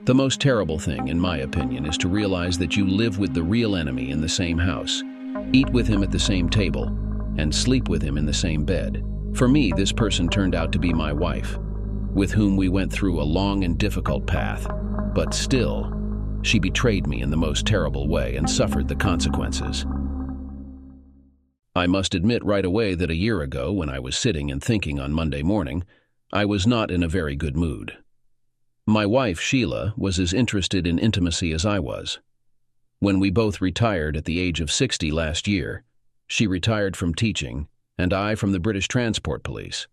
The most terrible thing, in my opinion, is to realize that you live with the real enemy in the same house, eat with him at the same table, and sleep with him in the same bed. For me, this person turned out to be my wife, with whom we went through a long and difficult path. But still, she betrayed me in the most terrible way and suffered the consequences. I must admit right away that a year ago, when I was sitting and thinking on Monday morning, I was not in a very good mood. My wife, Sheila, was as interested in intimacy as I was. When we both retired at the age of 60 last year, she retired from teaching, and I from the British Transport Police.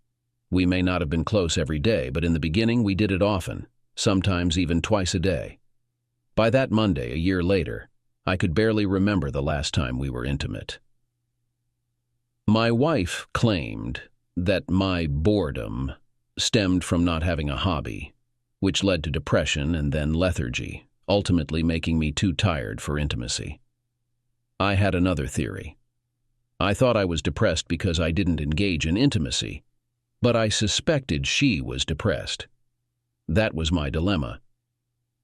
We may not have been close every day, but in the beginning we did it often, sometimes even twice a day. By that Monday, a year later, I could barely remember the last time we were intimate. My wife claimed that my boredom stemmed from not having a hobby, which led to depression and then lethargy, ultimately making me too tired for intimacy. I had another theory. I thought I was depressed because I didn't engage in intimacy, but I suspected she was depressed. That was my dilemma.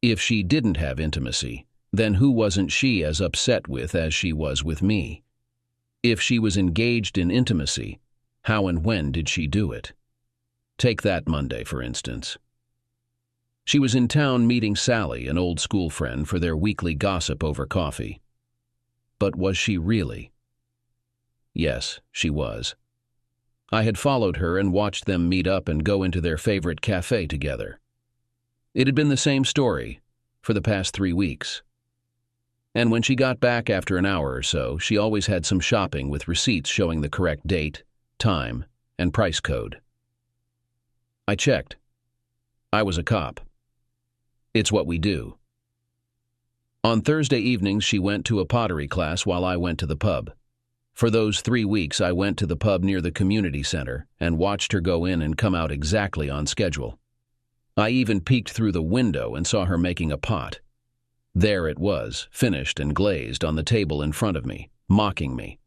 If she didn't have intimacy, then who wasn't she as upset with as she was with me? If she was engaged in intimacy, how and when did she do it? Take that Monday, for instance. She was in town meeting Sally, an old school friend, for their weekly gossip over coffee. But was she really? Yes, she was. I had followed her and watched them meet up and go into their favorite cafe together. It had been the same story for the past 3 weeks. And when she got back after an hour or so, she always had some shopping with receipts showing the correct date, time, and price code. I checked. I was a cop. It's what we do. On Thursday evenings, she went to a pottery class while I went to the pub. For those 3 weeks, I went to the pub near the community center and watched her go in and come out exactly on schedule. I even peeked through the window and saw her making a pot. There it was, finished and glazed, on the table in front of me, mocking me.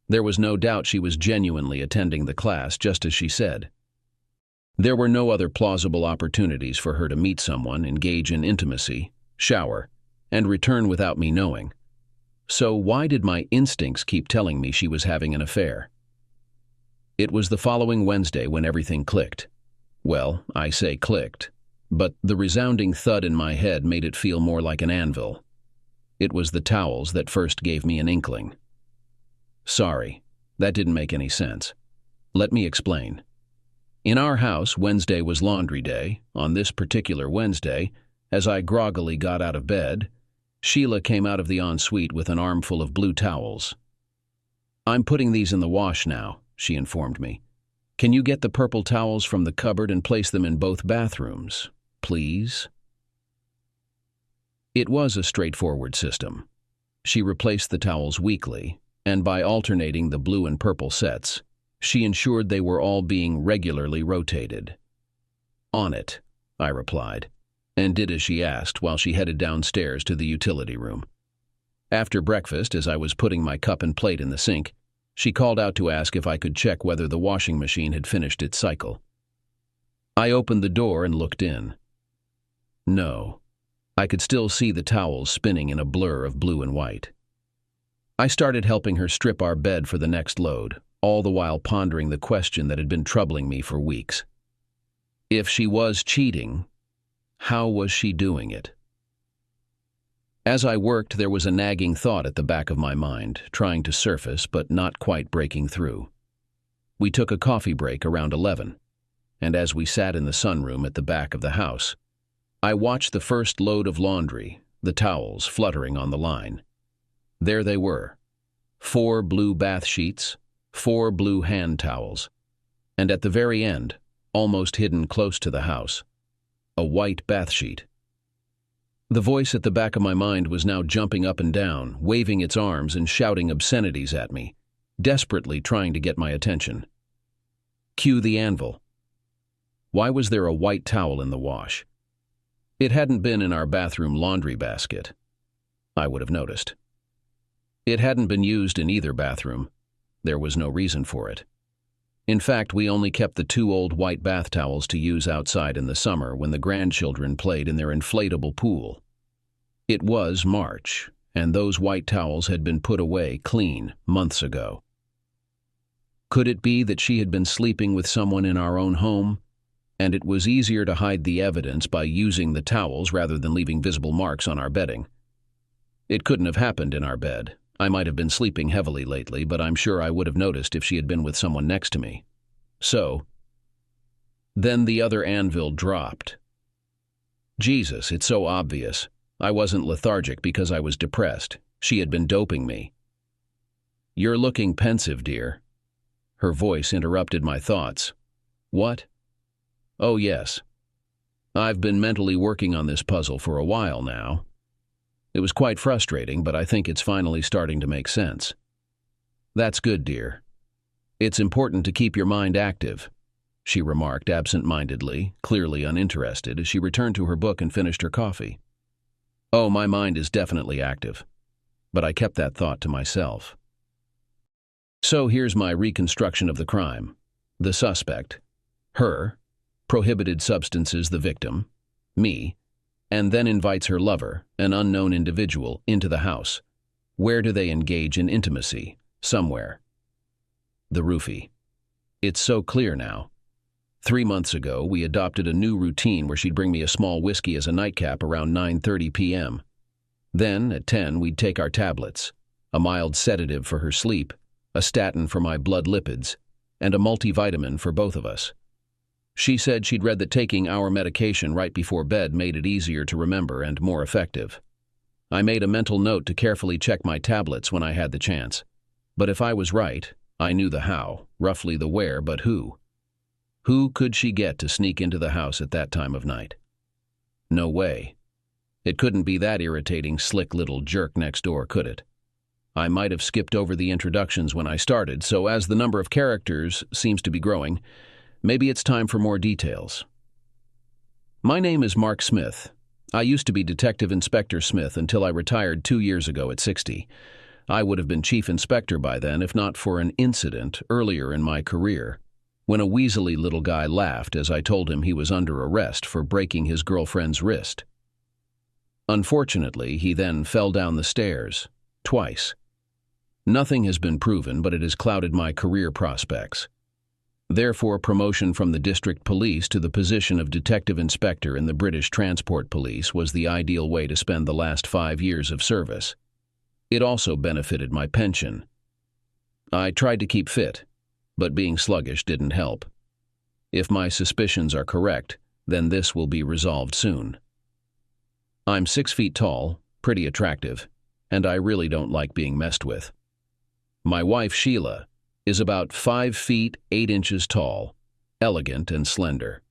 There was no doubt she was genuinely attending the class, just as she said. There were no other plausible opportunities for her to meet someone, engage in intimacy, shower, and return without me knowing. So why did my instincts keep telling me she was having an affair? It was the following Wednesday when everything clicked. Well, I say clicked, but the resounding thud in my head made it feel more like an anvil. It was the towels that first gave me an inkling. Sorry, that didn't make any sense. Let me explain. In our house, Wednesday was laundry day. On this particular Wednesday, as I groggily got out of bed, Sheila came out of the ensuite with an armful of blue towels. "I'm putting these in the wash now," she informed me. "Can you get the purple towels from the cupboard and place them in both bathrooms, please?" It was a straightforward system. She replaced the towels weekly, and by alternating the blue and purple sets, she ensured they were all being regularly rotated. "On it," I replied, and did as she asked while she headed downstairs to the utility room. After breakfast, as I was putting my cup and plate in the sink, she called out to ask if I could check whether the washing machine had finished its cycle. I opened the door and looked in. No, I could still see the towels spinning in a blur of blue and white. I started helping her strip our bed for the next load, all the while pondering the question that had been troubling me for weeks. If she was cheating, how was she doing it? As I worked, there was a nagging thought at the back of my mind, trying to surface but not quite breaking through. We took a coffee break around 11, and as we sat in the sunroom at the back of the house, I watched the first load of laundry, the towels fluttering on the line. There they were, 4 blue bath sheets, 4 blue hand towels, and at the very end, almost hidden close to the house, a white bath sheet. The voice at the back of my mind was now jumping up and down, waving its arms and shouting obscenities at me, desperately trying to get my attention. Cue the anvil. Why was there a white towel in the wash? It hadn't been in our bathroom laundry basket. I would have noticed. It hadn't been used in either bathroom. There was no reason for it. In fact, we only kept the 2 old white bath towels to use outside in the summer when the grandchildren played in their inflatable pool. It was March, and those white towels had been put away clean months ago. Could it be that she had been sleeping with someone in our own home, and it was easier to hide the evidence by using the towels rather than leaving visible marks on our bedding? It couldn't have happened in our bed. I might have been sleeping heavily lately, but I'm sure I would have noticed if she had been with someone next to me. Then the other anvil dropped. Jesus, it's so obvious. I wasn't lethargic because I was depressed. She had been doping me. You're looking pensive, dear. Her voice interrupted my thoughts. What? Oh, yes. I've been mentally working on this puzzle for a while now. It was quite frustrating, but I think it's finally starting to make sense. That's good, dear. It's important to keep your mind active, she remarked absent-mindedly, clearly uninterested, as she returned to her book and finished her coffee. Oh, my mind is definitely active, but I kept that thought to myself. So here's my reconstruction of the crime. The suspect, her, prohibited substances the victim, me, and then invites her lover, an unknown individual, into the house. Where do they engage in intimacy? Somewhere. The roofie. It's so clear now. 3 months ago, we adopted a new routine where she'd bring me a small whiskey as a nightcap around 9:30 p.m. Then, at 10, we'd take our tablets, a mild sedative for her sleep, a statin for my blood lipids, and a multivitamin for both of us. She said she'd read that taking our medication right before bed made it easier to remember and more effective. I made a mental note to carefully check my tablets when I had the chance. But if I was right, I knew the how, roughly the where, but who? Who could she get to sneak into the house at that time of night? No way. It couldn't be that irritating, slick little jerk next door, could it? I might have skipped over the introductions when I started, so as the number of characters seems to be growing, maybe it's time for more details. My name is Mark Smith. I used to be Detective Inspector Smith until I retired 2 years ago at 60. I would have been Chief Inspector by then if not for an incident earlier in my career, when a weaselly little guy laughed as I told him he was under arrest for breaking his girlfriend's wrist. Unfortunately, he then fell down the stairs, twice. Nothing has been proven, but it has clouded my career prospects. Therefore, promotion from the district police to the position of detective inspector in the British Transport Police was the ideal way to spend the last 5 years of service. It also benefited my pension. I tried to keep fit, but being sluggish didn't help. If my suspicions are correct, then this will be resolved soon. I'm 6 feet tall, pretty attractive, and I really don't like being messed with. My wife, Sheila, is about 5 feet 8 inches tall, elegant and slender.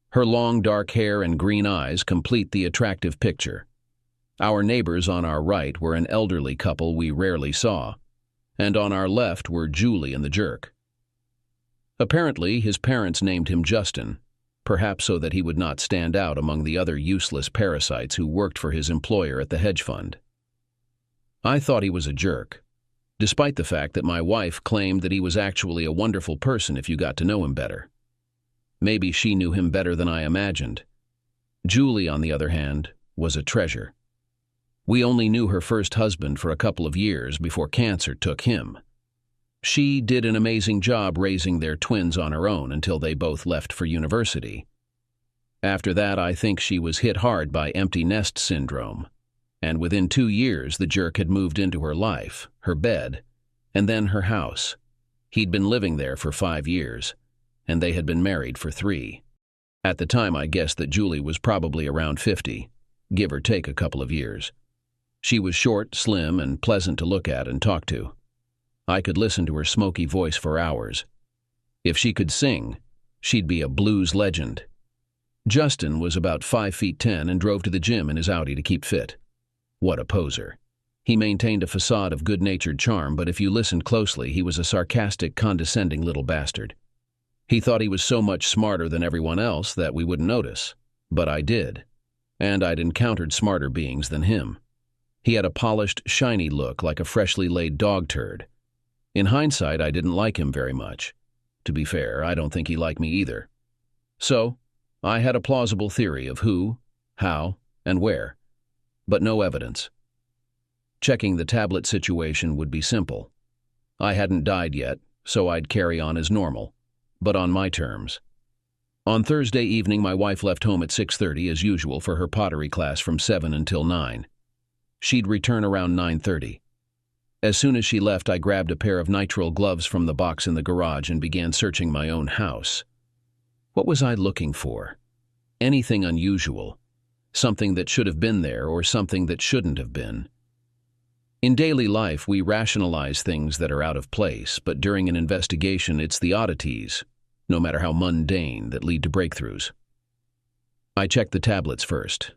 Her long dark hair and green eyes complete the attractive picture. Our neighbors on our right were an elderly couple we rarely saw, and on our left were Julie and the jerk. Apparently, his parents named him Justin, perhaps so that he would not stand out among the other useless parasites who worked for his employer at the hedge fund. I thought he was a jerk, despite the fact that my wife claimed that he was actually a wonderful person if you got to know him better. Maybe she knew him better than I imagined. Julie, on the other hand, was a treasure. We only knew her first husband for a couple of years before cancer took him. She did an amazing job raising their twins on her own until they both left for university. After that, I think she was hit hard by empty nest syndrome. And within 2 years, the jerk had moved into her life, her bed, and then her house. He'd been living there for 5 years, and they had been married for 3. At the time, I guessed that Julie was probably around 50, give or take a couple of years. She was short, slim, and pleasant to look at and talk to. I could listen to her smoky voice for hours. If she could sing, she'd be a blues legend. Justin was about 5 feet 10 and drove to the gym in his Audi to keep fit. What a poser. He maintained a facade of good-natured charm, but if you listened closely, he was a sarcastic, condescending little bastard. He thought he was so much smarter than everyone else that we wouldn't notice. But I did. And I'd encountered smarter beings than him. He had a polished, shiny look like a freshly laid dog turd. In hindsight, I didn't like him very much. To be fair, I don't think he liked me either. So, I had a plausible theory of who, how, and where, but no evidence. Checking the tablet situation would be simple. I hadn't died yet, so I'd carry on as normal, but on my terms. On Thursday evening, my wife left home at 6:30 as usual for her pottery class from 7 until 9. She'd return around 9:30. As soon as she left, I grabbed a pair of nitrile gloves from the box in the garage and began searching my own house. What was I looking for? Anything unusual? Something that should have been there or something that shouldn't have been? In daily life, we rationalize things that are out of place, but during an investigation, it's the oddities, no matter how mundane, that lead to breakthroughs. I checked the tablets first.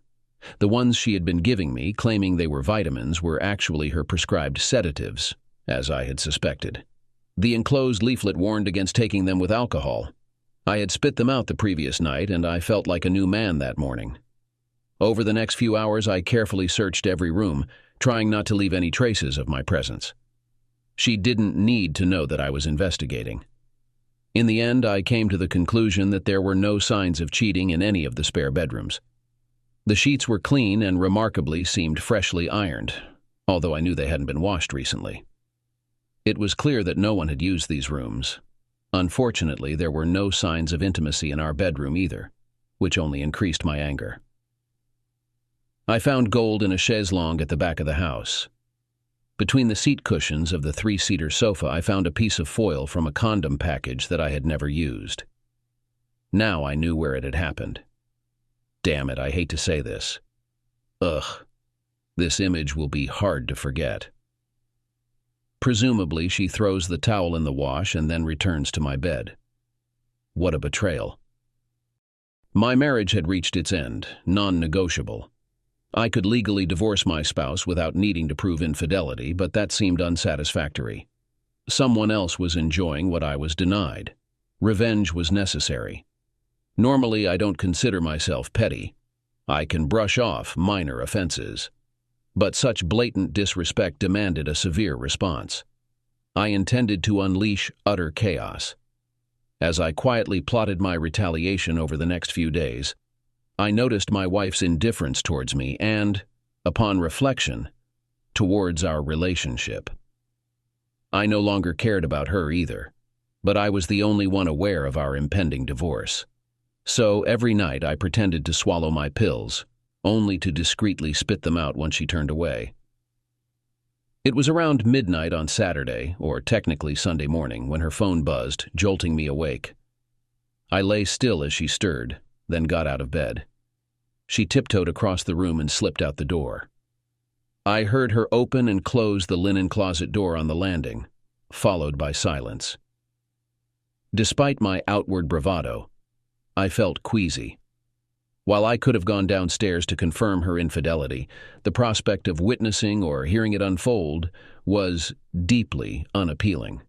The ones she had been giving me, claiming they were vitamins, were actually her prescribed sedatives, as I had suspected. The enclosed leaflet warned against taking them with alcohol. I had spit them out the previous night, and I felt like a new man that morning. Over the next few hours, I carefully searched every room, trying not to leave any traces of my presence. She didn't need to know that I was investigating. In the end, I came to the conclusion that there were no signs of cheating in any of the spare bedrooms. The sheets were clean and remarkably seemed freshly ironed, although I knew they hadn't been washed recently. It was clear that no one had used these rooms. Unfortunately, there were no signs of intimacy in our bedroom either, which only increased my anger. I found gold in a chaise longue at the back of the house. Between the seat cushions of the 3-seater sofa, I found a piece of foil from a condom package that I had never used. Now I knew where it had happened. Damn it, I hate to say this. Ugh, this image will be hard to forget. Presumably, she throws the towel in the wash and then returns to my bed. What a betrayal. My marriage had reached its end, non-negotiable. I could legally divorce my spouse without needing to prove infidelity, but that seemed unsatisfactory. Someone else was enjoying what I was denied. Revenge was necessary. Normally, I don't consider myself petty. I can brush off minor offenses. But such blatant disrespect demanded a severe response. I intended to unleash utter chaos. As I quietly plotted my retaliation over the next few days, I noticed my wife's indifference towards me and, upon reflection, towards our relationship. I no longer cared about her either, but I was the only one aware of our impending divorce. So every night I pretended to swallow my pills, only to discreetly spit them out once she turned away. It was around midnight on Saturday, or technically Sunday morning, when her phone buzzed, jolting me awake. I lay still as she stirred, then got out of bed. She tiptoed across the room and slipped out the door. I heard her open and close the linen closet door on the landing, followed by silence. Despite my outward bravado, I felt queasy. While I could have gone downstairs to confirm her infidelity, the prospect of witnessing or hearing it unfold was deeply unappealing.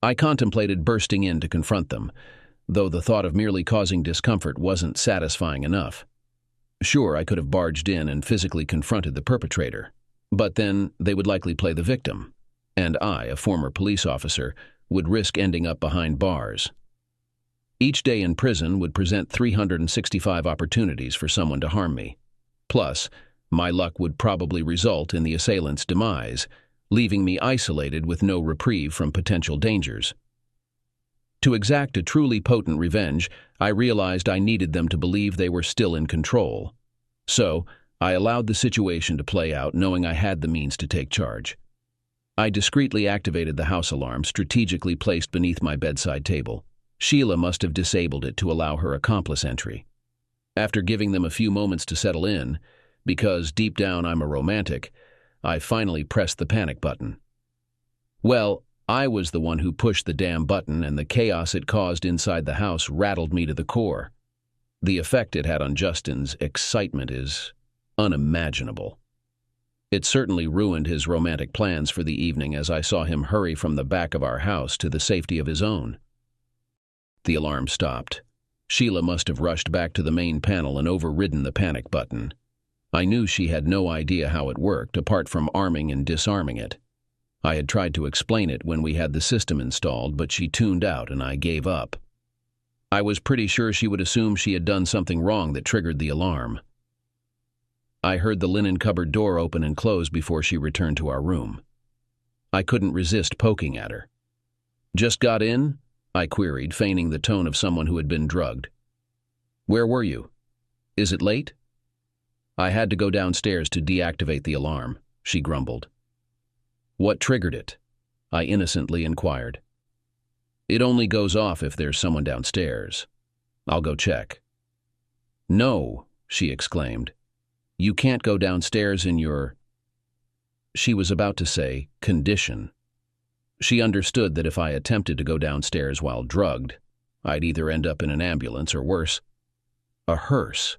I contemplated bursting in to confront them, though the thought of merely causing discomfort wasn't satisfying enough. Sure, I could have barged in and physically confronted the perpetrator, but then they would likely play the victim, and I, a former police officer, would risk ending up behind bars. Each day in prison would present 365 opportunities for someone to harm me. Plus, my luck would probably result in the assailant's demise, leaving me isolated with no reprieve from potential dangers. To exact a truly potent revenge, I realized I needed them to believe they were still in control. So, I allowed the situation to play out, knowing I had the means to take charge. I discreetly activated the house alarm, strategically placed beneath my bedside table. Sheila must have disabled it to allow her accomplice entry. After giving them a few moments to settle in, because deep down I'm a romantic, I finally pressed the panic button. Well, I was the one who pushed the damn button, and the chaos it caused inside the house rattled me to the core. The effect it had on Justin's excitement is unimaginable. It certainly ruined his romantic plans for the evening as I saw him hurry from the back of our house to the safety of his own. The alarm stopped. Sheila must have rushed back to the main panel and overridden the panic button. I knew she had no idea how it worked, apart from arming and disarming it. I had tried to explain it when we had the system installed, but she tuned out and I gave up. I was pretty sure she would assume she had done something wrong that triggered the alarm. I heard the linen cupboard door open and close before she returned to our room. I couldn't resist poking at her. "Just got in?" I queried, feigning the tone of someone who had been drugged. "Where were you? Is it late?" "I had to go downstairs to deactivate the alarm," she grumbled. "What triggered it?" I innocently inquired. "It only goes off if there's someone downstairs. I'll go check." "No," she exclaimed. "You can't go downstairs in your—" She was about to say, "condition." She understood that if I attempted to go downstairs while drugged, I'd either end up in an ambulance or worse, a hearse.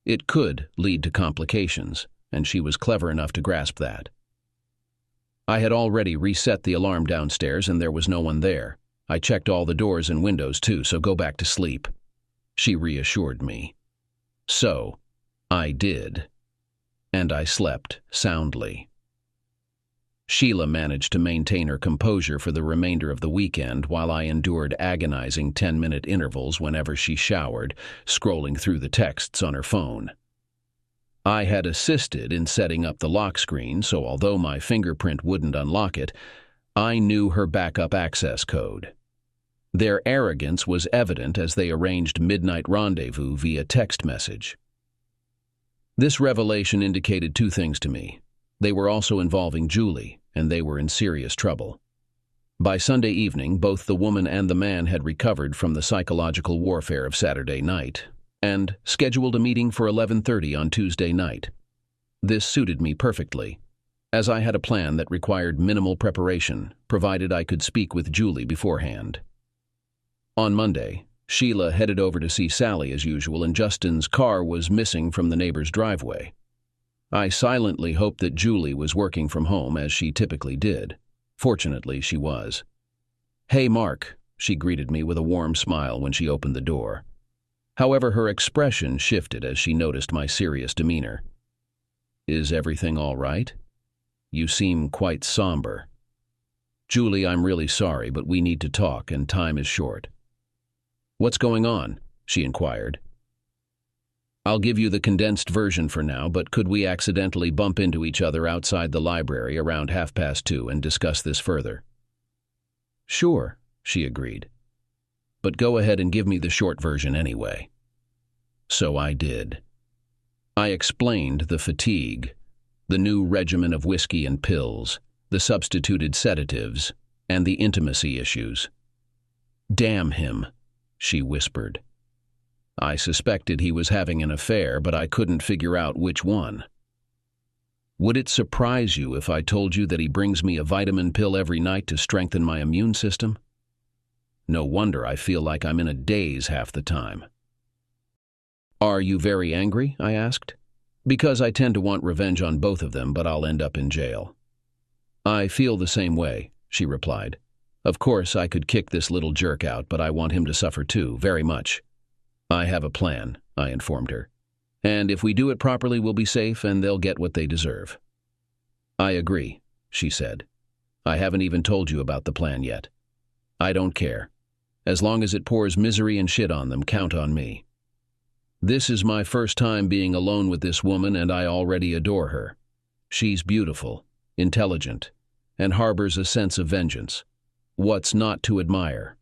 It could lead to complications, and she was clever enough to grasp that. I had already reset the alarm downstairs and there was no one there. I checked all the doors and windows too, so go back to sleep, she reassured me. So, I did. And I slept soundly. Sheila managed to maintain her composure for the remainder of the weekend while I endured agonizing 10-minute intervals whenever she showered, scrolling through the texts on her phone. I had assisted in setting up the lock screen, so although my fingerprint wouldn't unlock it, I knew her backup access code. Their arrogance was evident as they arranged midnight rendezvous via text message. This revelation indicated two things to me. They were also involving Julie, and they were in serious trouble. By Sunday evening, both the woman and the man had recovered from the psychological warfare of Saturday night, and scheduled a meeting for 11:30 on Tuesday night. This suited me perfectly, as I had a plan that required minimal preparation, provided I could speak with Julie beforehand. On Monday, Sheila headed over to see Sally as usual, and Justin's car was missing from the neighbor's driveway. I silently hoped that Julie was working from home, as she typically did. Fortunately, she was. "Hey, Mark," she greeted me with a warm smile when she opened the door. However, her expression shifted as she noticed my serious demeanor. "Is everything all right? You seem quite somber." "Julie, I'm really sorry, but we need to talk, and time is short." "What's going on?" she inquired. "I'll give you the condensed version for now, but could we accidentally bump into each other outside the library around 2:30 and discuss this further?" "Sure," she agreed. "But go ahead and give me the short version anyway." So I did. I explained the fatigue, the new regimen of whiskey and pills, the substituted sedatives, and the intimacy issues. "Damn him," she whispered. I suspected he was having an affair, but I couldn't figure out which one. "Would it surprise you if I told you that he brings me a vitamin pill every night to strengthen my immune system? No wonder I feel like I'm in a daze half the time." "Are you very angry?" I asked. "Because I tend to want revenge on both of them, but I'll end up in jail." "I feel the same way," she replied. "Of course, I could kick this little jerk out, but I want him to suffer too, very much." "I have a plan," I informed her. "And if we do it properly, we'll be safe and they'll get what they deserve." "I agree," she said. "I haven't even told you about the plan yet. I don't care. As long as it pours misery and shit on them, count on me. This is my first time being alone with this woman, and I already adore her. She's beautiful, intelligent, and harbors a sense of vengeance. What's not to admire?"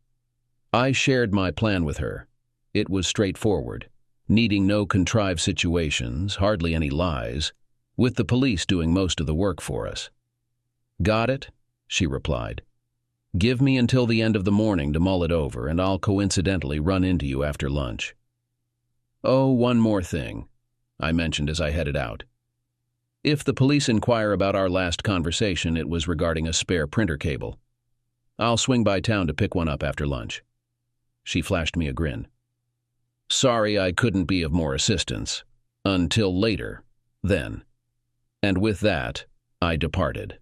I shared my plan with her. It was straightforward, needing no contrived situations, hardly any lies, with the police doing most of the work for us. "Got it?" she replied. "Give me until the end of the morning to mull it over, and I'll coincidentally run into you after lunch." "Oh, one more thing," I mentioned as I headed out. "If the police inquire about our last conversation, it was regarding a spare printer cable. I'll swing by town to pick one up after lunch." She flashed me a grin. "Sorry I couldn't be of more assistance. Until later, then." And with that, I departed.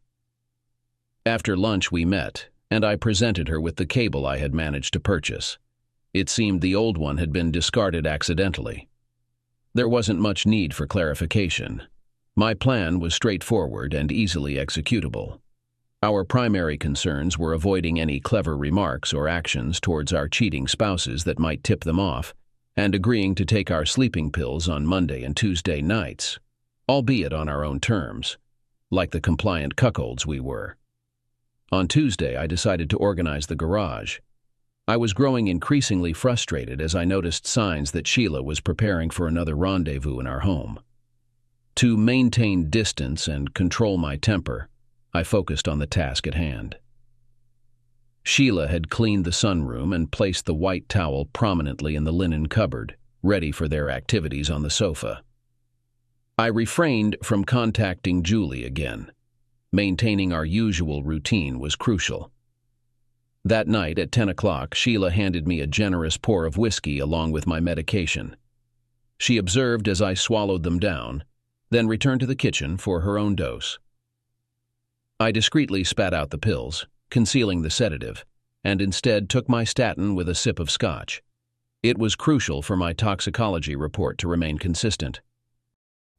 After lunch we met, and I presented her with the cable I had managed to purchase. It seemed the old one had been discarded accidentally. There wasn't much need for clarification. My plan was straightforward and easily executable. Our primary concerns were avoiding any clever remarks or actions towards our cheating spouses that might tip them off, and agreeing to take our sleeping pills on Monday and Tuesday nights, albeit on our own terms, like the compliant cuckolds we were. On Tuesday, I decided to organize the garage. I was growing increasingly frustrated as I noticed signs that Sheila was preparing for another rendezvous in our home. To maintain distance and control my temper, I focused on the task at hand. Sheila had cleaned the sunroom and placed the white towel prominently in the linen cupboard, ready for their activities on the sofa. I refrained from contacting Julie again. Maintaining our usual routine was crucial. That night at 10 o'clock, Sheila handed me a generous pour of whiskey along with my medication. She observed as I swallowed them down, then returned to the kitchen for her own dose. I discreetly spat out the pills, concealing the sedative, and instead took my statin with a sip of scotch. It was crucial for my toxicology report to remain consistent.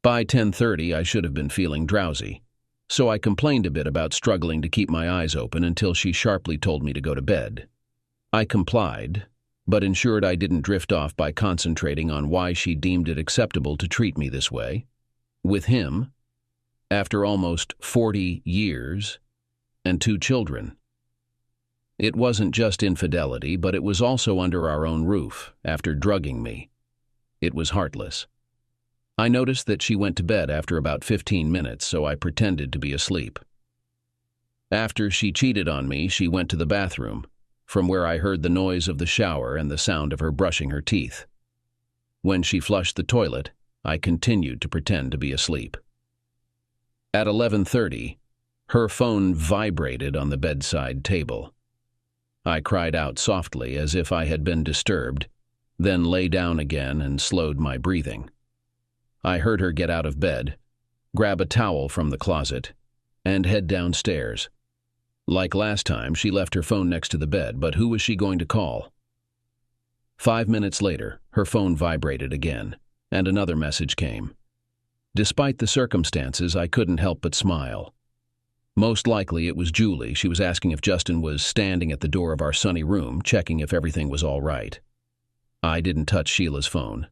By 10:30, I should have been feeling drowsy, so I complained a bit about struggling to keep my eyes open until she sharply told me to go to bed. I complied, but ensured I didn't drift off by concentrating on why she deemed it acceptable to treat me this way. With him, after almost 40 years, and 2 children. It wasn't just infidelity, but it was also under our own roof, after drugging me. It was heartless. I noticed that she went to bed after about 15 minutes, so I pretended to be asleep. After she cheated on me, she went to the bathroom, from where I heard the noise of the shower and the sound of her brushing her teeth. When she flushed the toilet, I continued to pretend to be asleep. At 11:30, her phone vibrated on the bedside table. I cried out softly as if I had been disturbed, then lay down again and slowed my breathing. I heard her get out of bed, grab a towel from the closet, and head downstairs. Like last time, she left her phone next to the bed, but who was she going to call? 5 minutes later, her phone vibrated again, and another message came. Despite the circumstances, I couldn't help but smile. Most likely it was Julie. She was asking if Justin was standing at the door of our sunny room, checking if everything was all right. I didn't touch Sheila's phone.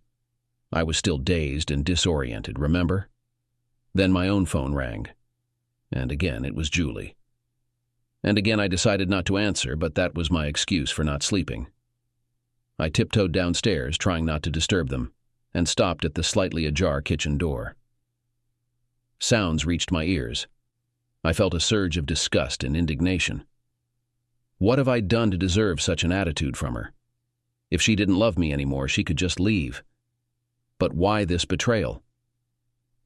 I was still dazed and disoriented, remember? Then my own phone rang. And again, it was Julie. And again, I decided not to answer, but that was my excuse for not sleeping. I tiptoed downstairs, trying not to disturb them, and stopped at the slightly ajar kitchen door. Sounds reached my ears. I felt a surge of disgust and indignation. What have I done to deserve such an attitude from her? If she didn't love me anymore, she could just leave. But why this betrayal?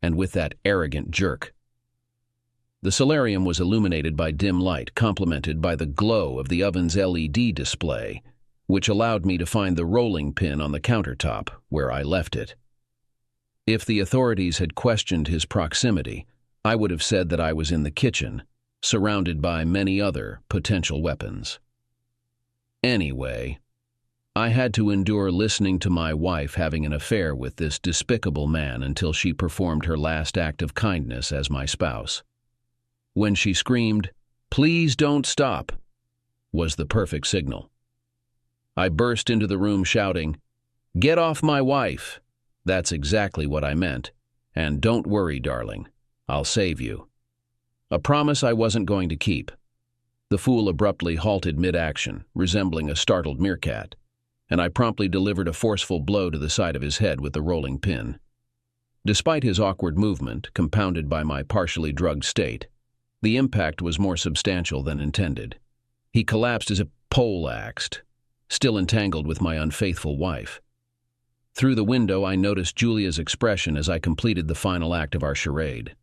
And with that arrogant jerk. The solarium was illuminated by dim light, complemented by the glow of the oven's LED display, which allowed me to find the rolling pin on the countertop, where I left it. If the authorities had questioned his proximity, I would have said that I was in the kitchen, surrounded by many other potential weapons. Anyway, I had to endure listening to my wife having an affair with this despicable man until she performed her last act of kindness as my spouse. When she screamed, "Please don't stop," was the perfect signal. I burst into the room shouting, "Get off my wife!" That's exactly what I meant. And don't worry, darling. I'll save you. A promise I wasn't going to keep. The fool abruptly halted mid-action, resembling a startled meerkat, and I promptly delivered a forceful blow to the side of his head with the rolling pin. Despite his awkward movement, compounded by my partially drugged state, the impact was more substantial than intended. He collapsed as if poleaxed, still entangled with my unfaithful wife. Through the window, I noticed Julia's expression as I completed the final act of our charade.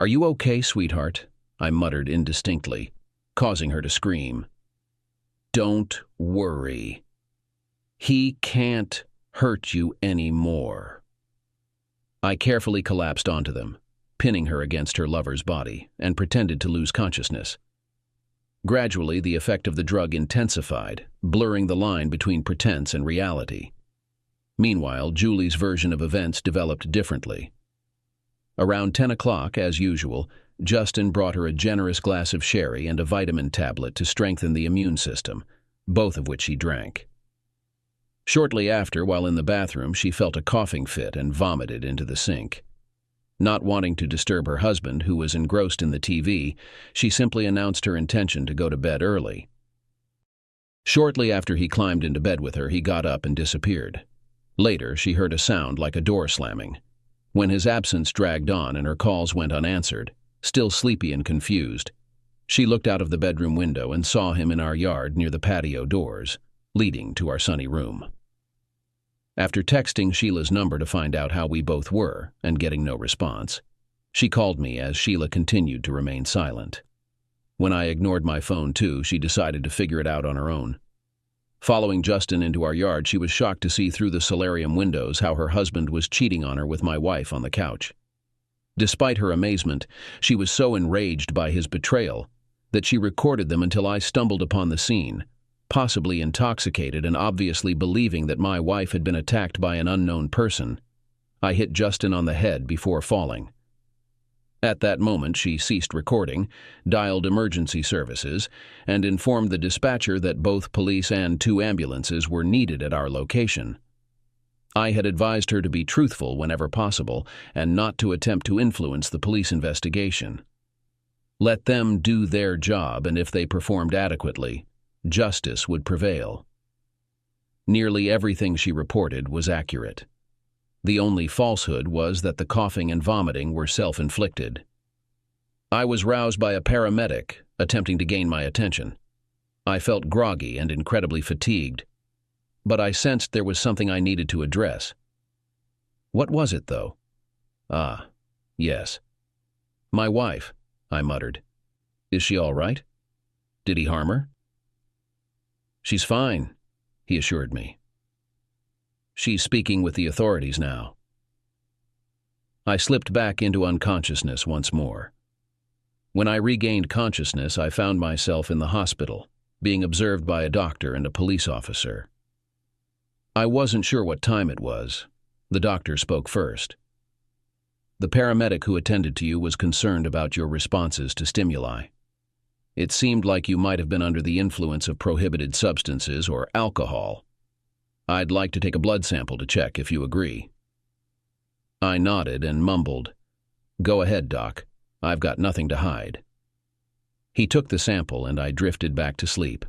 "Are you okay, sweetheart?" I muttered indistinctly, causing her to scream. "Don't worry. He can't hurt you anymore." I carefully collapsed onto them, pinning her against her lover's body, and pretended to lose consciousness. Gradually, the effect of the drug intensified, blurring the line between pretense and reality. Meanwhile, Julie's version of events developed differently. Around 10 o'clock, as usual, Justin brought her a generous glass of sherry and a vitamin tablet to strengthen the immune system, both of which she drank. Shortly after, while in the bathroom, she felt a coughing fit and vomited into the sink. Not wanting to disturb her husband, who was engrossed in the TV, she simply announced her intention to go to bed early. Shortly after he climbed into bed with her, he got up and disappeared. Later, she heard a sound like a door slamming. When his absence dragged on and her calls went unanswered, still sleepy and confused, she looked out of the bedroom window and saw him in our yard near the patio doors, leading to our sunny room. After texting Sheila's number to find out how we both were and getting no response, she called me as Sheila continued to remain silent. When I ignored my phone too, she decided to figure it out on her own. Following Justin into our yard, she was shocked to see through the solarium windows how her husband was cheating on her with my wife on the couch. Despite her amazement, she was so enraged by his betrayal that she recorded them until I stumbled upon the scene, possibly intoxicated and obviously believing that my wife had been attacked by an unknown person. I hit Justin on the head before falling. At that moment, she ceased recording, dialed emergency services, and informed the dispatcher that both police and 2 ambulances were needed at our location. I had advised her to be truthful whenever possible and not to attempt to influence the police investigation. Let them do their job, and if they performed adequately, justice would prevail. Nearly everything she reported was accurate. The only falsehood was that the coughing and vomiting were self-inflicted. I was roused by a paramedic attempting to gain my attention. I felt groggy and incredibly fatigued, but I sensed there was something I needed to address. What was it, though? Ah, yes. My wife, I muttered. Is she all right? Did he harm her? She's fine, he assured me. She's speaking with the authorities now. I slipped back into unconsciousness once more. When I regained consciousness, I found myself in the hospital, being observed by a doctor and a police officer. I wasn't sure what time it was. The doctor spoke first. The paramedic who attended to you was concerned about your responses to stimuli. It seemed like you might have been under the influence of prohibited substances or alcohol. I'd like to take a blood sample to check if you agree. I nodded and mumbled, "Go ahead, Doc. I've got nothing to hide." He took the sample and I drifted back to sleep.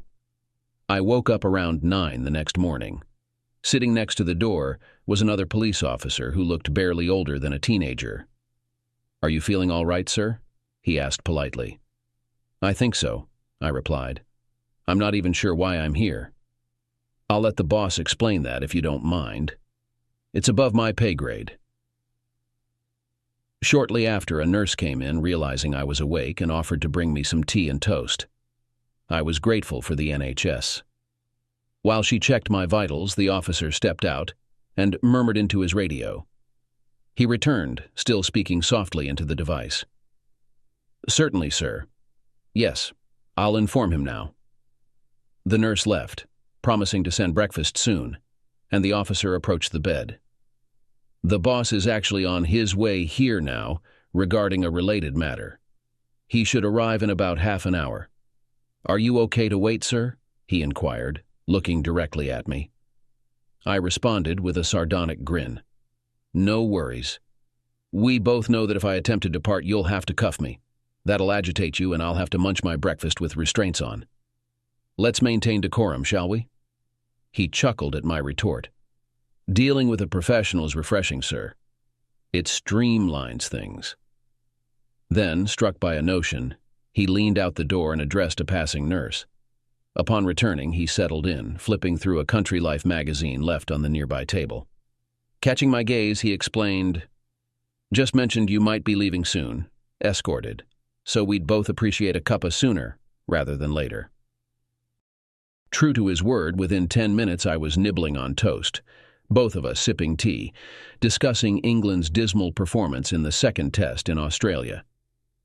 I woke up around 9 the next morning. Sitting next to the door was another police officer who looked barely older than a teenager. "Are you feeling all right, sir?" he asked politely. "I think so," I replied. "I'm not even sure why I'm here." "I'll let the boss explain that if you don't mind. It's above my pay grade." Shortly after, a nurse came in, realizing I was awake, and offered to bring me some tea and toast. I was grateful for the NHS. While she checked my vitals, the officer stepped out and murmured into his radio. He returned, still speaking softly into the device. "Certainly, sir. Yes, I'll inform him now." The nurse left, promising to send breakfast soon, and the officer approached the bed. "The boss is actually on his way here now regarding a related matter. He should arrive in about half an hour. Are you okay to wait, sir?" he inquired, looking directly at me. I responded with a sardonic grin. "No worries. We both know that if I attempt to depart, you'll have to cuff me. That'll agitate you and I'll have to munch my breakfast with restraints on. Let's maintain decorum, shall we?" He chuckled at my retort. "Dealing with a professional is refreshing, sir. It streamlines things." Then, struck by a notion, he leaned out the door and addressed a passing nurse. Upon returning, he settled in, flipping through a Country Life magazine left on the nearby table. Catching my gaze, he explained, "Just mentioned you might be leaving soon, escorted, so we'd both appreciate a cuppa sooner rather than later." True to his word, within 10 minutes I was nibbling on toast, both of us sipping tea, discussing England's dismal performance in the second test in Australia.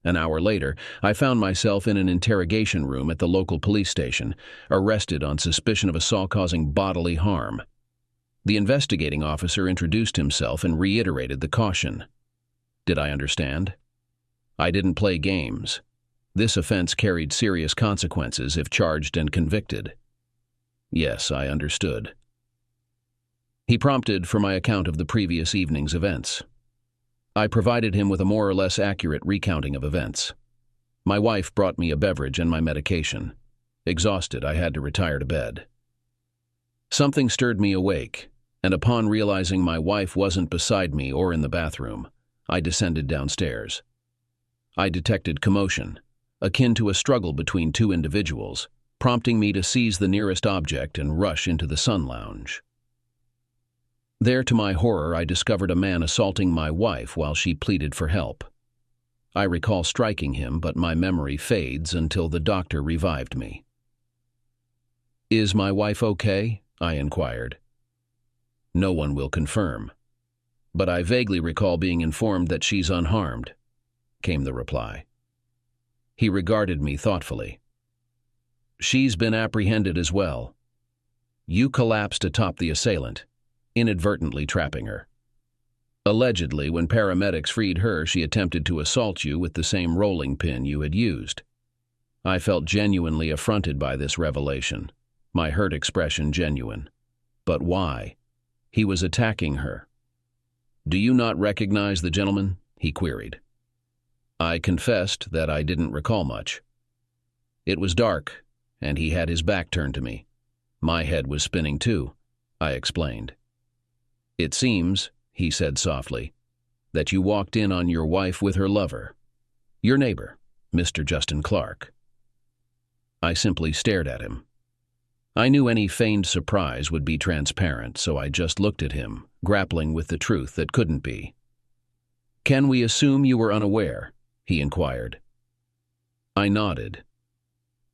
An hour later, I found myself in an interrogation room at the local police station, arrested on suspicion of assault causing bodily harm. The investigating officer introduced himself and reiterated the caution. Did I understand? I didn't play games. This offense carried serious consequences if charged and convicted. Yes, I understood. He prompted for my account of the previous evening's events. I provided him with a more or less accurate recounting of events. My wife brought me a beverage and my medication. Exhausted, I had to retire to bed. Something stirred me awake, and upon realizing my wife wasn't beside me or in the bathroom, I descended downstairs. I detected commotion, akin to a struggle between two individuals, prompting me to seize the nearest object and rush into the sun lounge. There, to my horror, I discovered a man assaulting my wife while she pleaded for help. I recall striking him, but my memory fades until the doctor revived me. "Is my wife okay?" I inquired. "No one will confirm, but I vaguely recall being informed that she's unharmed," came the reply. He regarded me thoughtfully. "She's been apprehended as well. You collapsed atop the assailant, inadvertently trapping her. Allegedly, when paramedics freed her, she attempted to assault you with the same rolling pin you had used." I felt genuinely affronted by this revelation, my hurt expression genuine. But why? He was attacking her. "Do you not recognize the gentleman?" he queried. I confessed that I didn't recall much. It was dark, and he had his back turned to me. My head was spinning too, I explained. "It seems," he said softly, "that you walked in on your wife with her lover. Your neighbor, Mr. Justin Clark." I simply stared at him. I knew any feigned surprise would be transparent, so I just looked at him, grappling with the truth that couldn't be. "Can we assume you were unaware?" he inquired. I nodded.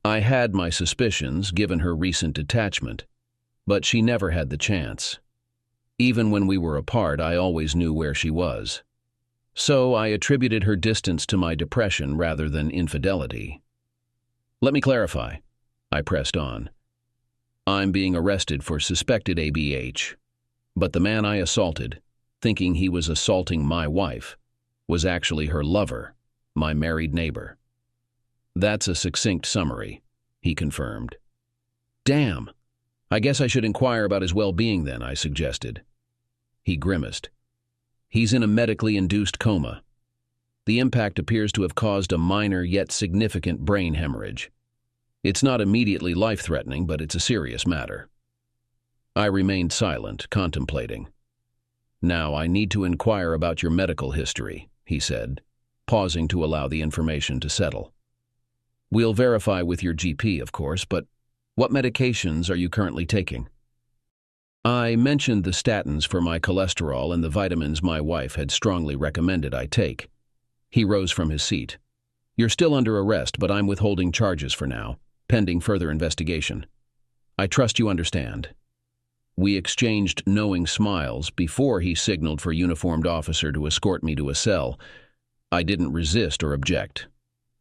I had my suspicions, given her recent detachment, but she never had the chance. Even when we were apart, I always knew where she was. So I attributed her distance to my depression rather than infidelity. "Let me clarify," I pressed on. "I'm being arrested for suspected ABH, but the man I assaulted, thinking he was assaulting my wife, was actually her lover, my married neighbor." "That's a succinct summary," he confirmed. "Damn. I guess I should inquire about his well-being then," I suggested. He grimaced. "He's in a medically induced coma. The impact appears to have caused a minor yet significant brain hemorrhage. It's not immediately life-threatening, but it's a serious matter." I remained silent, contemplating. "Now I need to inquire about your medical history," he said, pausing to allow the information to settle. "We'll verify with your GP, of course, but what medications are you currently taking?" I mentioned the statins for my cholesterol and the vitamins my wife had strongly recommended I take. He rose from his seat. "You're still under arrest, but I'm withholding charges for now, pending further investigation. I trust you understand." We exchanged knowing smiles before he signaled for a uniformed officer to escort me to a cell. I didn't resist or object.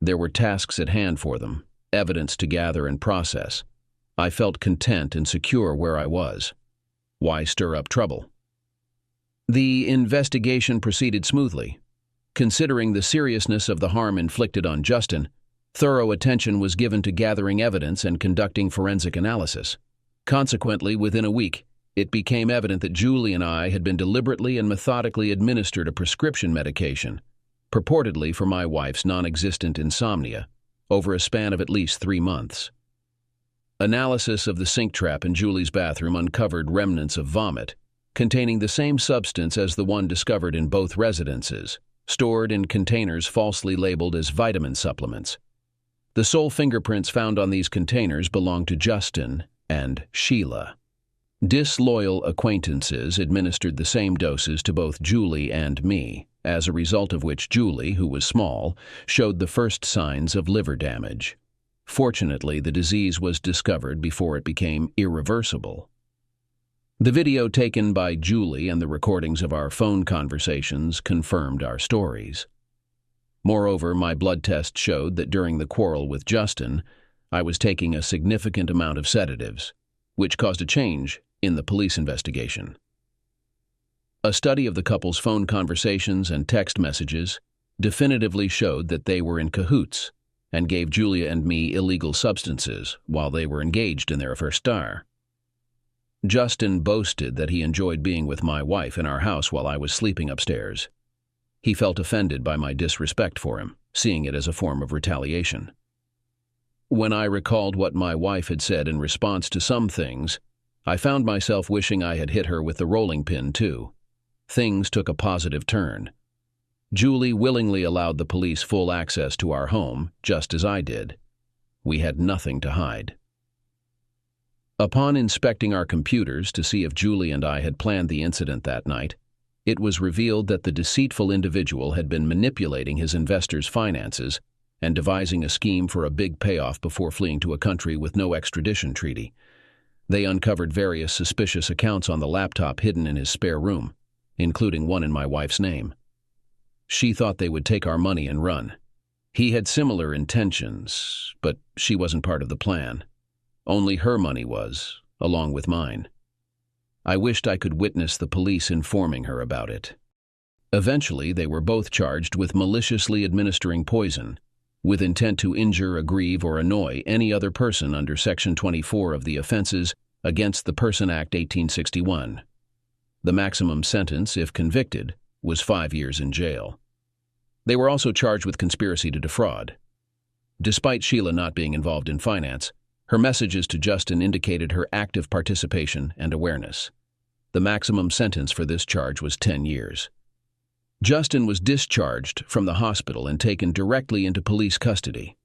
There were tasks at hand for them, evidence to gather and process. I felt content and secure where I was. Why stir up trouble? The investigation proceeded smoothly. Considering the seriousness of the harm inflicted on Justin, thorough attention was given to gathering evidence and conducting forensic analysis. Consequently, within a week, it became evident that Julie and I had been deliberately and methodically administered a prescription medication, purportedly for my wife's non-existent insomnia, over a span of at least 3 months. Analysis of the sink trap in Julie's bathroom uncovered remnants of vomit, containing the same substance as the one discovered in both residences, stored in containers falsely labeled as vitamin supplements. The sole fingerprints found on these containers belonged to Justin and Sheila. Disloyal acquaintances administered the same doses to both Julie and me, as a result of which Julie, who was small, showed the first signs of liver damage. Fortunately, the disease was discovered before it became irreversible. The video taken by Julie and the recordings of our phone conversations confirmed our stories. Moreover, my blood test showed that during the quarrel with Justin, I was taking a significant amount of sedatives, which caused a change in the police investigation. A study of the couple's phone conversations and text messages definitively showed that they were in cahoots and gave Julia and me illegal substances while they were engaged in their affair. Justin boasted that he enjoyed being with my wife in our house while I was sleeping upstairs. He felt offended by my disrespect for him, seeing it as a form of retaliation. When I recalled what my wife had said in response to some things, I found myself wishing I had hit her with the rolling pin too. Things took a positive turn. Julie willingly allowed the police full access to our home, just as I did. We had nothing to hide. Upon inspecting our computers to see if Julie and I had planned the incident that night, it was revealed that the deceitful individual had been manipulating his investors' finances and devising a scheme for a big payoff before fleeing to a country with no extradition treaty. They uncovered various suspicious accounts on the laptop hidden in his spare room, including one in my wife's name. She thought they would take our money and run. He had similar intentions, but she wasn't part of the plan. Only her money was, along with mine. I wished I could witness the police informing her about it. Eventually, they were both charged with maliciously administering poison, with intent to injure, aggrieve, or annoy any other person under Section 24 of the Offenses Against the Person Act 1861. The maximum sentence, if convicted, was 5 years in jail. They were also charged with conspiracy to defraud. Despite Sheila not being involved in finance, her messages to Justin indicated her active participation and awareness. The maximum sentence for this charge was 10 years. Justin was discharged from the hospital and taken directly into police custody.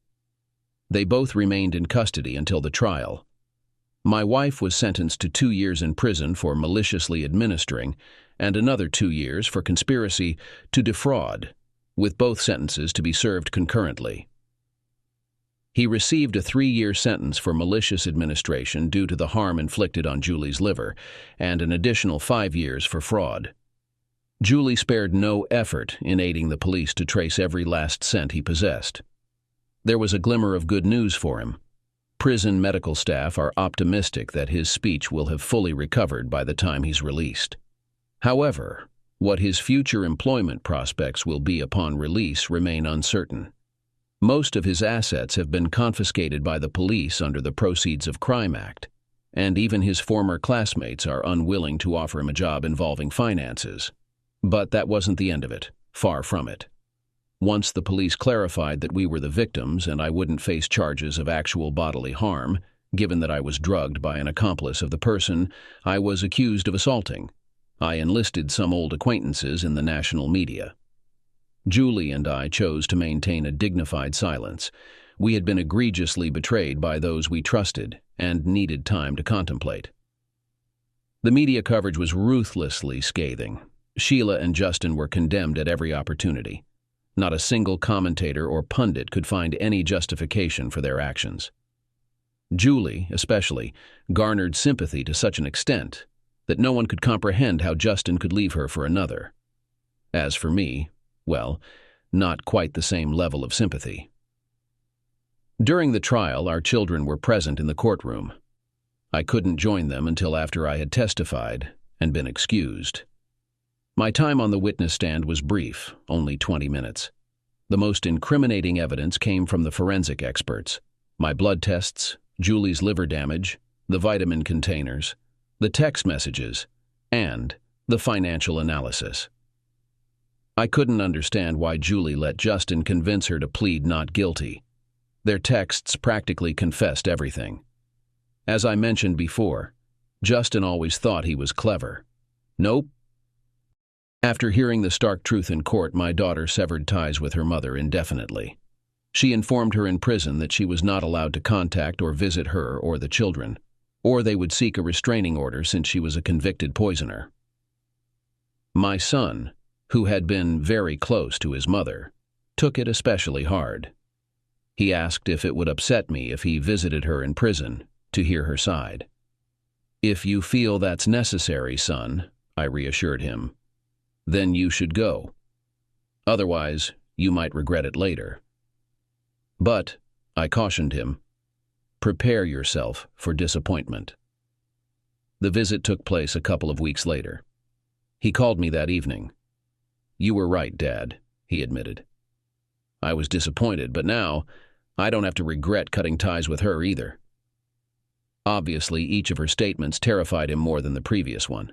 They both remained in custody until the trial. My wife was sentenced to 2 years in prison for maliciously administering and another 2 years for conspiracy to defraud, with both sentences to be served concurrently. He received a 3-year sentence for malicious administration due to the harm inflicted on Julie's liver, and an additional 5 years for fraud. Julie spared no effort in aiding the police to trace every last cent he possessed. There was a glimmer of good news for him. Prison medical staff are optimistic that his speech will have fully recovered by the time he's released. However, what his future employment prospects will be upon release remain uncertain. Most of his assets have been confiscated by the police under the Proceeds of Crime Act, and even his former classmates are unwilling to offer him a job involving finances. But that wasn't the end of it, far from it. Once the police clarified that we were the victims and I wouldn't face charges of actual bodily harm, given that I was drugged by an accomplice of the person I was accused of assaulting, I enlisted some old acquaintances in the national media. Julie and I chose to maintain a dignified silence. We had been egregiously betrayed by those we trusted and needed time to contemplate. The media coverage was ruthlessly scathing. Sheila and Justin were condemned at every opportunity. Not a single commentator or pundit could find any justification for their actions. Julie, especially, garnered sympathy to such an extent that no one could comprehend how Justin could leave her for another. As for me, well, not quite the same level of sympathy. During the trial, our children were present in the courtroom. I couldn't join them until after I had testified and been excused. My time on the witness stand was brief, only 20 minutes. The most incriminating evidence came from the forensic experts: my blood tests, Julie's liver damage, the vitamin containers, the text messages, and the financial analysis. I couldn't understand why Julie let Justin convince her to plead not guilty. Their texts practically confessed everything. As I mentioned before, Justin always thought he was clever. Nope. After hearing the stark truth in court, my daughter severed ties with her mother indefinitely. She informed her in prison that she was not allowed to contact or visit her or the children, or they would seek a restraining order since she was a convicted poisoner. My son, who had been very close to his mother, took it especially hard. He asked if it would upset me if he visited her in prison to hear her side. "If you feel that's necessary, son," I reassured him, "then you should go. Otherwise, you might regret it later." But, I cautioned him, prepare yourself for disappointment. The visit took place a couple of weeks later. He called me that evening. "You were right, Dad," he admitted. I was disappointed, but now I don't have to regret cutting ties with her either. Obviously, each of her statements terrified him more than the previous one.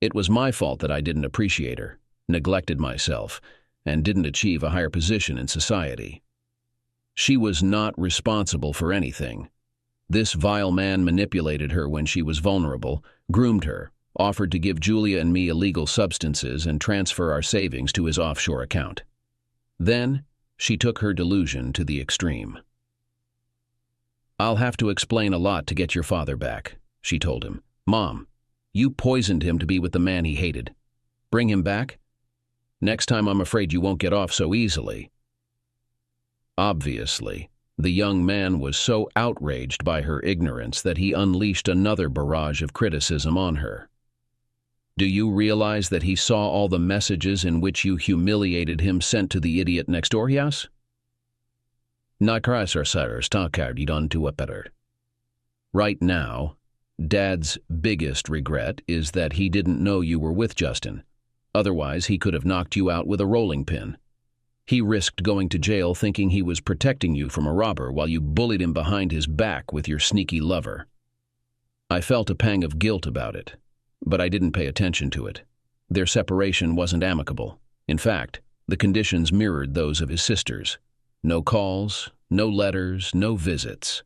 It was my fault that I didn't appreciate her, neglected myself, and didn't achieve a higher position in society. She was not responsible for anything. This vile man manipulated her when she was vulnerable, groomed her, offered to give Julia and me illegal substances and transfer our savings to his offshore account. Then, she took her delusion to the extreme. "I'll have to explain a lot to get your father back," she told him. "Mom, you poisoned him to be with the man he hated. Bring him back? Next time I'm afraid you won't get off so easily." Obviously, the young man was so outraged by her ignorance that he unleashed another barrage of criticism on her. "Do you realize that he saw all the messages in which you humiliated him sent to the idiot next door, yes? Right now, Dad's biggest regret is that he didn't know you were with Justin. Otherwise, he could have knocked you out with a rolling pin. He risked going to jail thinking he was protecting you from a robber while you bullied him behind his back with your sneaky lover. I felt a pang of guilt about it, but I didn't pay attention to it. Their separation wasn't amicable. In fact, the conditions mirrored those of his sisters. No calls, no letters, no visits.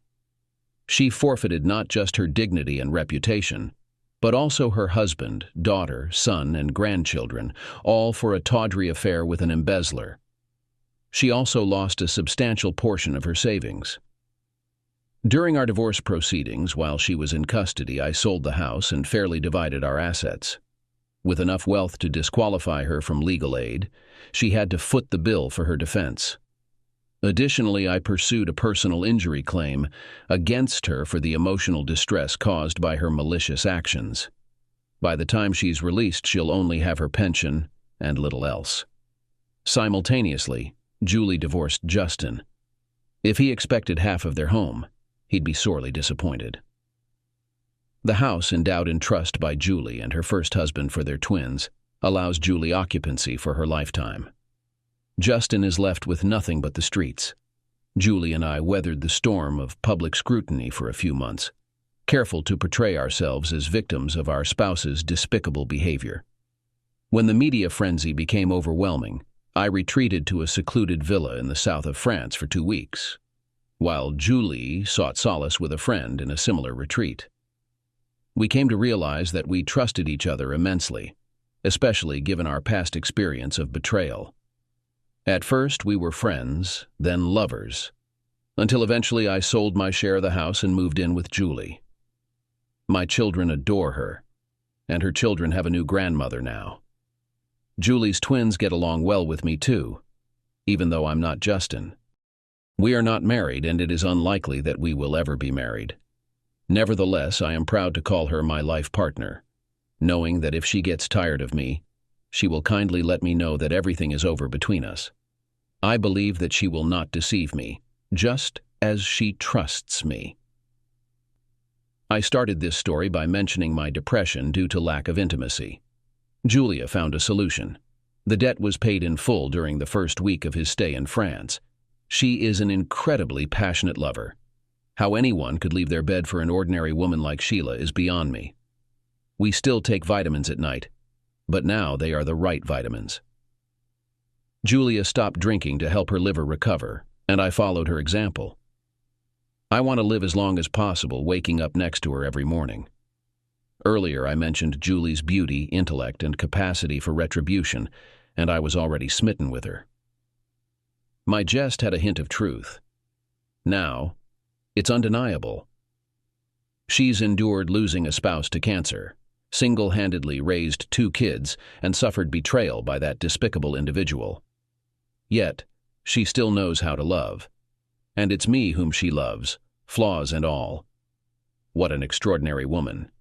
She forfeited not just her dignity and reputation, but also her husband, daughter, son, and grandchildren, all for a tawdry affair with an embezzler. She also lost a substantial portion of her savings. During our divorce proceedings, while she was in custody, I sold the house and fairly divided our assets. With enough wealth to disqualify her from legal aid, she had to foot the bill for her defense. Additionally, I pursued a personal injury claim against her for the emotional distress caused by her malicious actions. By the time she's released, she'll only have her pension and little else. Simultaneously, Julie divorced Justin. If he expected half of their home, he'd be sorely disappointed. The house, endowed in trust by Julie and her first husband for their twins, allows Julie occupancy for her lifetime. Justin is left with nothing but the streets. Julie and I weathered the storm of public scrutiny for a few months, careful to portray ourselves as victims of our spouse's despicable behavior. When the media frenzy became overwhelming, I retreated to a secluded villa in the south of France for 2 weeks, while Julie sought solace with a friend in a similar retreat. We came to realize that we trusted each other immensely, especially given our past experience of betrayal. At first, we were friends, then lovers, until eventually I sold my share of the house and moved in with Julie. My children adore her, and her children have a new grandmother now. Julie's twins get along well with me too, even though I'm not Justin. We are not married, and it is unlikely that we will ever be married. Nevertheless, I am proud to call her my life partner, knowing that if she gets tired of me, she will kindly let me know that everything is over between us. I believe that she will not deceive me, just as she trusts me. I started this story by mentioning my depression due to lack of intimacy. Julia found a solution. The debt was paid in full during the first week of his stay in France. She is an incredibly passionate lover. How anyone could leave their bed for an ordinary woman like Sheila is beyond me. We still take vitamins at night, but now they are the right vitamins. Julia stopped drinking to help her liver recover, and I followed her example. I want to live as long as possible, waking up next to her every morning. Earlier, I mentioned Julie's beauty, intellect, and capacity for retribution, and I was already smitten with her. My jest had a hint of truth. Now, it's undeniable. She's endured losing a spouse to cancer, single-handedly raised 2 kids, and suffered betrayal by that despicable individual. Yet, she still knows how to love. And it's me whom she loves, flaws and all. What an extraordinary woman.